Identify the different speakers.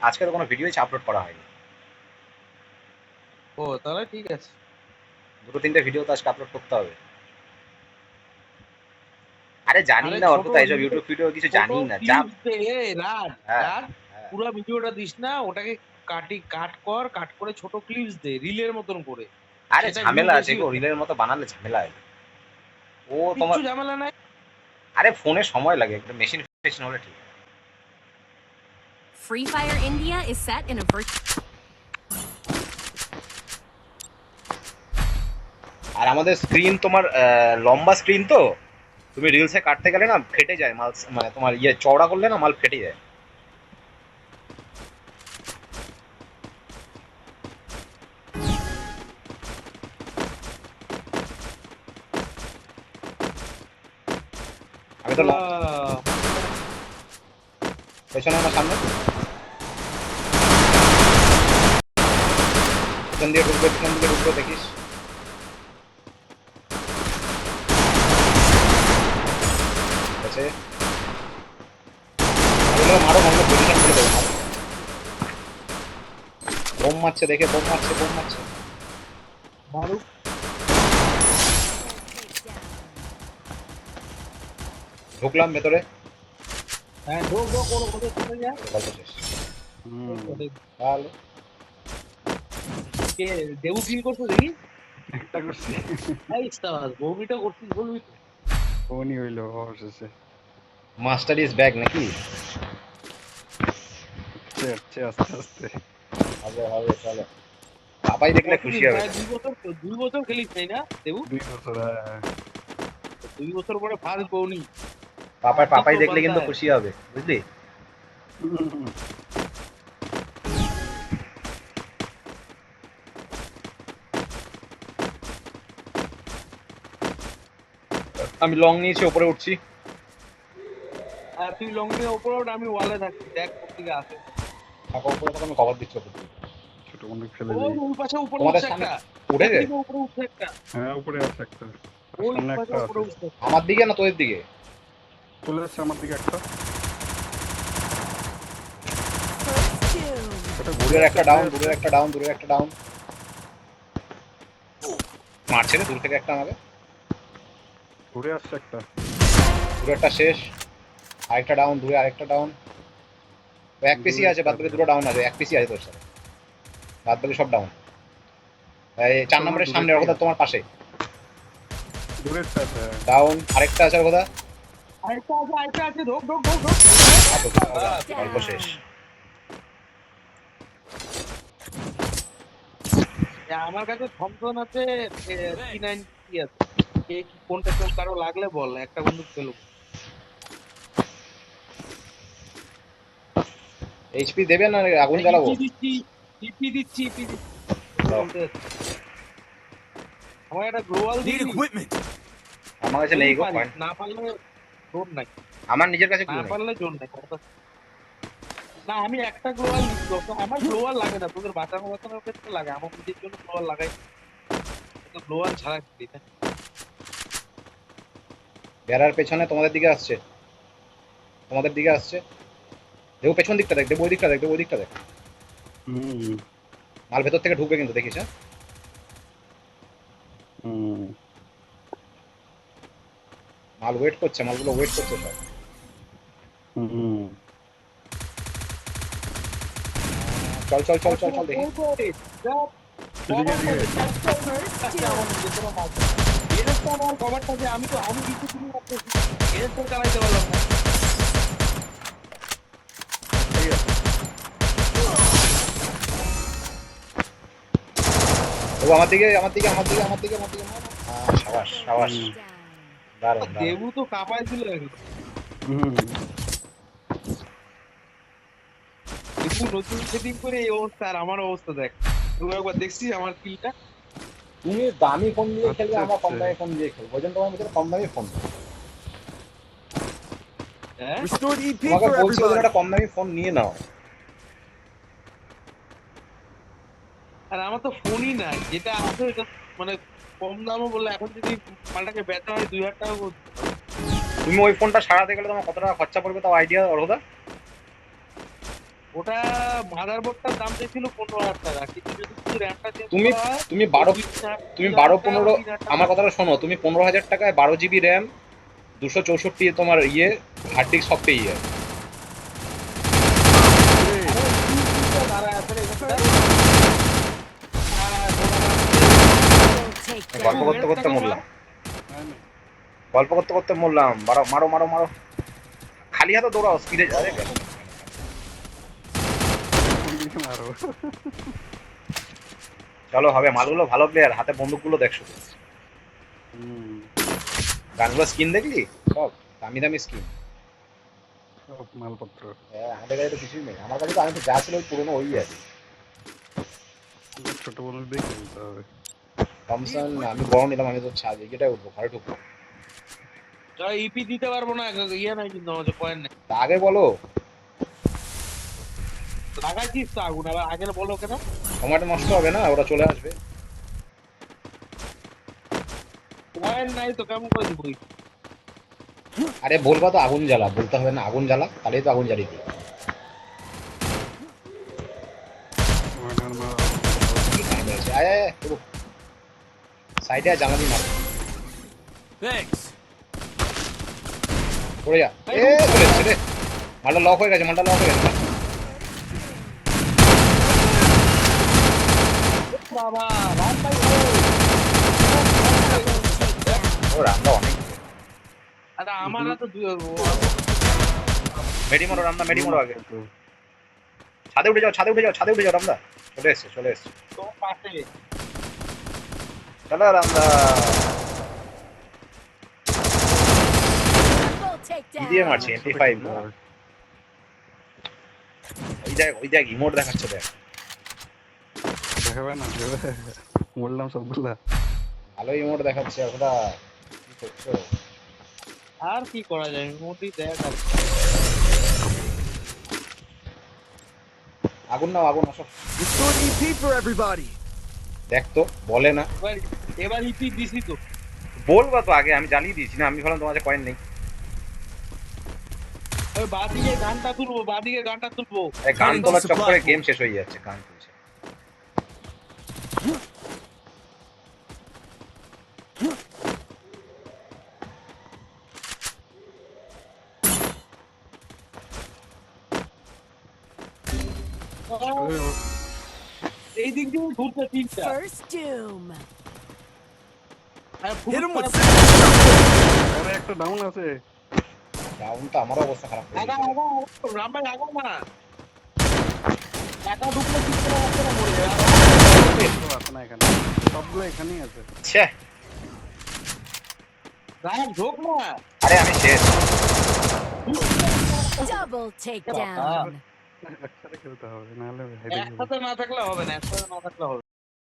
Speaker 1: আজকে তো কোনো ভিডিওই আপলোড করা হয়নি।
Speaker 2: ও তাহলে ঠিক আছে।
Speaker 1: দুটো তিনটে ভিডিও তো আজকে আপলোড করতে হবে। আরে জানি
Speaker 2: আরে
Speaker 1: না
Speaker 2: ছোট
Speaker 1: অর্পিতা, এইসব ইউটিউব ভিডিও কিছু
Speaker 2: ছোট
Speaker 1: জানি না যা।
Speaker 2: ক্লিপস দে। রাজ
Speaker 1: হ্যাঁ
Speaker 2: রাজ
Speaker 1: হ্যাঁ।
Speaker 2: পুরো ভিডিওটা দিস না, ওটাকে কাট করে ছোট ক্লিপস দে রিলের মতন করে।
Speaker 1: আরে
Speaker 2: সেটা ভিউ
Speaker 1: ঝামেলা আছে
Speaker 2: বেশি
Speaker 1: গো,
Speaker 2: হবে।
Speaker 1: রিলের মতো বানালে ঝামেলা হয়। ও
Speaker 2: কিচ্ছু
Speaker 1: তোমার,
Speaker 2: ঝামেলা নাই।
Speaker 1: আরে ফোনে সময় লাগে, একটা মেশিন ফেশিন হলে ঠিক।
Speaker 3: Free Fire India is set in a virtual.
Speaker 1: আর আমাদের স্ক্রিন তোমার লম্বা স্ক্রিন তো, তুমি রিলসে কাটতে গেলে না ফেটে যায় মাল, মানে তোমার ইয়ে চওড়া করলে না মাল ফেটে যায়। আমি তো পেছনে আমার সামনে পিছন দিয়ে ঢুকবে, পিছন দিকে ঢুকবে দেখিস। আছে মারো মারো, পজিশন করে দেবো, মারো। বোম মারছে দেখে, বোম মারছে বোম মারছে।
Speaker 2: মারুক।
Speaker 1: ঢুকলাম ভেতরে।
Speaker 2: হ্যাঁ ঢোক ঢোক ওর ওদের চলে যা।
Speaker 1: গল্প শেষ। ভালো।
Speaker 2: কে দেবু কিল করছো দেখি।
Speaker 4: একটা করছি।
Speaker 2: এই সাবাস বউমিটা করছিস বলবি তো।
Speaker 4: ফোনই হইলো অবশেষে।
Speaker 1: মাস্টার ইজ ব্যাক নাকি?
Speaker 4: হচ্ছে আস্তে আস্তে।
Speaker 1: হবে হবে চলো। পাপাই দেখলে খুশি
Speaker 2: কতদিন
Speaker 1: হবে।
Speaker 2: প্রায় 2 বছর খেলিস তাই না দেবু?
Speaker 4: 2 বছর।
Speaker 2: 2 বছর পরে ফার্স্ট বউনি।
Speaker 1: পাপাই
Speaker 2: আজই
Speaker 1: পাপাই
Speaker 2: তো
Speaker 1: দেখলে
Speaker 2: বলতা
Speaker 1: কিন্তু
Speaker 2: হ্যায়।
Speaker 1: খুশি হবে, বুঝলি? আমি লং নিয়েছি, উপরে উঠছি।
Speaker 2: আর তুই লং দিয়ে উপরে ওঠ, আমি ওয়ালে থাকছি, দেখ কোন দিকে আসে।
Speaker 1: থাকা উপরে থাকা, আমি কভার দিচ্ছি উপর দিকে।
Speaker 4: ছোট বন্ধু ফেলে
Speaker 2: ওই
Speaker 4: দিই।
Speaker 2: ওই পাশে উপরে
Speaker 1: তোমাদের
Speaker 2: উঠছে
Speaker 1: সামনে
Speaker 2: একটা।
Speaker 1: উঠেছে?
Speaker 2: একদিকে উপরে উঠছে একটা।
Speaker 4: হ্যাঁ উপরে আছে একটা, আর
Speaker 2: ওই
Speaker 4: সামনে
Speaker 2: পাশে
Speaker 4: একটা
Speaker 2: উপরে
Speaker 4: আছে।
Speaker 2: উঠছে।
Speaker 1: আমার দিকে না তোদের দিকে?
Speaker 4: চলে যাচ্ছে আমার দিকে একটা। ওটা ঘুরে
Speaker 1: দূরের
Speaker 4: আসছে,
Speaker 1: একটা
Speaker 4: ঘুরে
Speaker 1: ডাউন,
Speaker 4: আসছে।
Speaker 1: দূরের একটা ডাউন, দূরের একটা ডাউন। মারছে রে দূর থেকে একটা আমাকে।
Speaker 4: ঘুরে আসছে একটা।
Speaker 1: দূরে একটা শেষ। আরেকটা ডাউন, দূরে আরেকটা ডাউন। এক পিসি
Speaker 4: দূরে
Speaker 1: আছে,
Speaker 4: একটা
Speaker 1: বাদ বাকি দুটো ডাউন আছে, এক পিসি আছে তোর সাথে, বাদ বাকি সব ডাউন। এই 4
Speaker 4: তোমার
Speaker 1: নম্বরের
Speaker 4: দূরের
Speaker 1: সামনে, ওর
Speaker 4: থেকে
Speaker 1: কথা
Speaker 4: আছে।
Speaker 1: তোমার পাশে।
Speaker 4: দূরের আছে।
Speaker 1: ডাউন, আরেকটা আছে ওর কথা।
Speaker 2: আরেকটা আছে ঢোক ঢোক ঢোক ঢোক।
Speaker 1: গল্প শেষ।
Speaker 2: আমার কাছে থমসন আছে, P90 আছে। কে কি কোনটা কেউ কারো লাগলে বল, একটা বন্দুক পেলো।
Speaker 1: এইচপি দেবে না আগুন জ্বালাবো?
Speaker 2: ইপি দিচ্ছি, ইপি দিচ্ছি, ইপি দিচ্ছি। তোকে
Speaker 1: দাও।
Speaker 2: বলতে যাচ্ছি। আমার একটা গ্লোয়াল দিবি?
Speaker 1: আমার কাছে
Speaker 2: যদি
Speaker 1: নেই গো
Speaker 2: পারিস,
Speaker 1: পয়েন্ট।
Speaker 2: না পারলে জোর নাই।
Speaker 1: আমার নিজের কাছে
Speaker 2: না
Speaker 1: ক্লু নেই।
Speaker 2: পারলে জোর নাই কথা। না আমি একটা গ্লোয়াল নিচ্ছি, আমার গ্লোয়াল লাগে না, তোদের বাঁচানো বাঁচানোর ক্ষেত্রে লাগে, আমার নিজের জন্য গ্লোয়াল লাগাই। গ্লোয়াল ছাড়া খেলি না।
Speaker 1: বেড়ার পেছনে তোমাদের দিকে আসছে, তোমাদের দিকে আসছে। দেখো পেছন দিকটা দেখ, দেখো ওই দিকটা দেখ, দেখো ওই দিকটা দেখ।
Speaker 4: হুম
Speaker 1: মাল ভেতর থেকে ঢুকবে কিন্তু, দেখিস হ্যাঁ।
Speaker 4: হুম।
Speaker 1: মাল ওয়েট করছে, মালগুলো ওয়েট করছে সব।
Speaker 4: হুম।
Speaker 1: চল চল চল চল চল দেখি।
Speaker 4: এদিকে এদিকে।
Speaker 2: আমার কভারটা যে আমি কিছু শুরু করতেছি, এর তো চালাইতে পারলাম না।
Speaker 4: ঠিক আছে।
Speaker 1: ও আমার দিকে আমার দিকে আমার দিকে আমার দিকে আমার দিকে মার। সাবাস সাবাস,
Speaker 4: হুম
Speaker 1: দারুণ দারুণ।
Speaker 2: দেবু তো কাঁপাই ছিল এখন।
Speaker 4: হুম।
Speaker 2: দেবু নতুন সেটিং করে এই অবস্থা, আর আমার অবস্থা দেখ। তুই একবার দেখছিস আমার কিলটা?
Speaker 1: তুমি দামি ফোন দিয়ে খেলবে,
Speaker 4: আচ্ছা
Speaker 1: আমার কম
Speaker 4: আচ্ছা।
Speaker 1: দামি ফোন দিয়ে খেলবো, ওই জন্য তোমার ভিতরে কম দামি ফোন।
Speaker 2: হ্যাঁ
Speaker 1: তোমাকে বলছি ওই জন্য একটা কম দামি ফোন নিয়ে নাও।
Speaker 2: আর আমার তো ফোনই নাই, যেটা আছে ওটা মানে কম দামও বললে, এখন যদি মালটাকে বেচা হয় 2000 টাকা করে দিতে হবে।
Speaker 1: তুমি ওই ফোনটা সারাতে গেলে তোমার কত টাকা খরচা পড়বে তাও আইডিয়া, অর্ধা?
Speaker 2: ওটা মাদারবোর্ডটার দাম দিয়েছিল 15,000 টাকা, কিন্তু যদি শুধু র্যামটা চেঞ্জ
Speaker 1: তুমি
Speaker 2: করা হয়
Speaker 1: তুমি 12 তুমি 12-15 আমার কথাটা শোনো, তুমি 15,000 টাকায় 12 GB র্যাম 264 তোমার ইয়ে হার্ড ডিস্ক সব পেয়ে যাবে।
Speaker 3: Take
Speaker 1: গল্প
Speaker 3: down.
Speaker 1: করতে করতে মরলাম, গল্প করতে করতে মরলাম। মারো মারো মারো মারো, খালি হাতে দৌড়াও, স্পিডে। আরে গেল।
Speaker 4: মারো।
Speaker 1: চলো হবে, মালগুলো ভালো প্লেয়ার, হাতে বন্দুকগুলো দেখ শুধু।
Speaker 4: হুম,
Speaker 1: গানগুলো স্কিন দেখলি সব দামি দামি স্কিন।
Speaker 4: সব মালপত্র।
Speaker 1: হ্যাঁ, আমাদের কাছে তো কিছুই নেই, আমার কাছে তো আমি তো যা ছিল ওই পুরোনো ওই আছে।
Speaker 4: ছোট মানুষ দিয়ে কিনতে হবে।
Speaker 1: থমসন আমি বড় নিলাম, আমি তো ছাদ এটাই উঠবো, ঘরে ঢুকবো।
Speaker 2: ইপি দিতে পারবো না, ইয়ে নাই কিন্তু আমাদের পয়েন্ট নেই।
Speaker 1: তা আগে বলো,
Speaker 2: লাগাইছিস তো আগুন, আবার আগে বলো কেন?
Speaker 1: টমেটো নষ্ট হবে না, ওরা চলে আসবে।
Speaker 2: পয়েন্ট নাই তো কেমন করে দিবই?
Speaker 1: আরে বলবা তো আগুন জ্বালা, বলতে হবে না আগুন জ্বালা, তাহলেই তো আগুন জ্বালিয়ে দিই। কি কাজ আছে? আয় আয় আয়, পুরো সাইডে জানালি মার।
Speaker 5: Thanks.
Speaker 1: পড়ে যা। এ চলে এসছে রে, মালটা লক হয়ে গেছে, মালটা লক হয়ে গেছে।
Speaker 2: বাবা রাম ভাই,
Speaker 1: ও রামদা অনেক
Speaker 2: আরে আমার তো
Speaker 1: মেডি মারো রামদা, মেডি মারো আগে। ছাদে উঠে যাও, ছাদে উঠে যাও, ছাদে উঠে যাও রামদা। চলে এসছে চলে এসছে।
Speaker 2: তো পাশে
Speaker 1: চলো রামদা।
Speaker 3: Double take
Speaker 1: কি দিয়ে
Speaker 3: down.
Speaker 1: মারছে? MP5 না? ওই দেখ ইমোট দেখাচ্ছে দেখ।
Speaker 4: দেখাবে না, দেখাবে। বললাম সবগুলা।
Speaker 1: ভালো ইমোট দেখাচ্ছে ওটা। কি করছো?
Speaker 2: আর কি করা যায়, মোটি দেখ আর
Speaker 1: আগুন নাও, আগুন আসো।
Speaker 5: Restore EP for everybody.
Speaker 1: দেখ তো বলে না,
Speaker 2: এবার এবার ইপি দিছি তো।
Speaker 1: বলবা তো আগে, আমি জানিয়ে দিয়েছি না, আমি ভাবলাম তোমার কাছে কয়েন নেই।
Speaker 2: ওই বাদিকে গানটা তুলবো, বাদিকে গানটা তুলবো।
Speaker 1: এই গান তোলার চক্করে গেম শেষ হয়ে যাচ্ছে, গান তুলছে।
Speaker 2: এই দিক দিয়ে ঘুরতে তিনটা।
Speaker 3: First doom.
Speaker 2: R
Speaker 5: Hit him with
Speaker 4: আরে একটা ডাউন আছে।
Speaker 1: ডাউন তো আমারও অবস্থা খারাপ করে
Speaker 2: আগা
Speaker 1: দিয়েছে।
Speaker 2: আগা রাম ভাই আগা না, একা ঢুকলে তিনটা রাস্তা মরে যাবে।
Speaker 4: সবগুলো আছে না এখানে, সবগুলো এখানেই আছে।
Speaker 1: ছ্যা,
Speaker 2: রাম ঢোক না।
Speaker 1: আরে আমি শেষ।
Speaker 3: Double take
Speaker 2: বাবা।
Speaker 3: down.
Speaker 4: একসাথে খেলতে হবে, নাহলে হেডে
Speaker 2: একসাথে না থাকলে হবে না, একসাথে না থাকলে হবে না।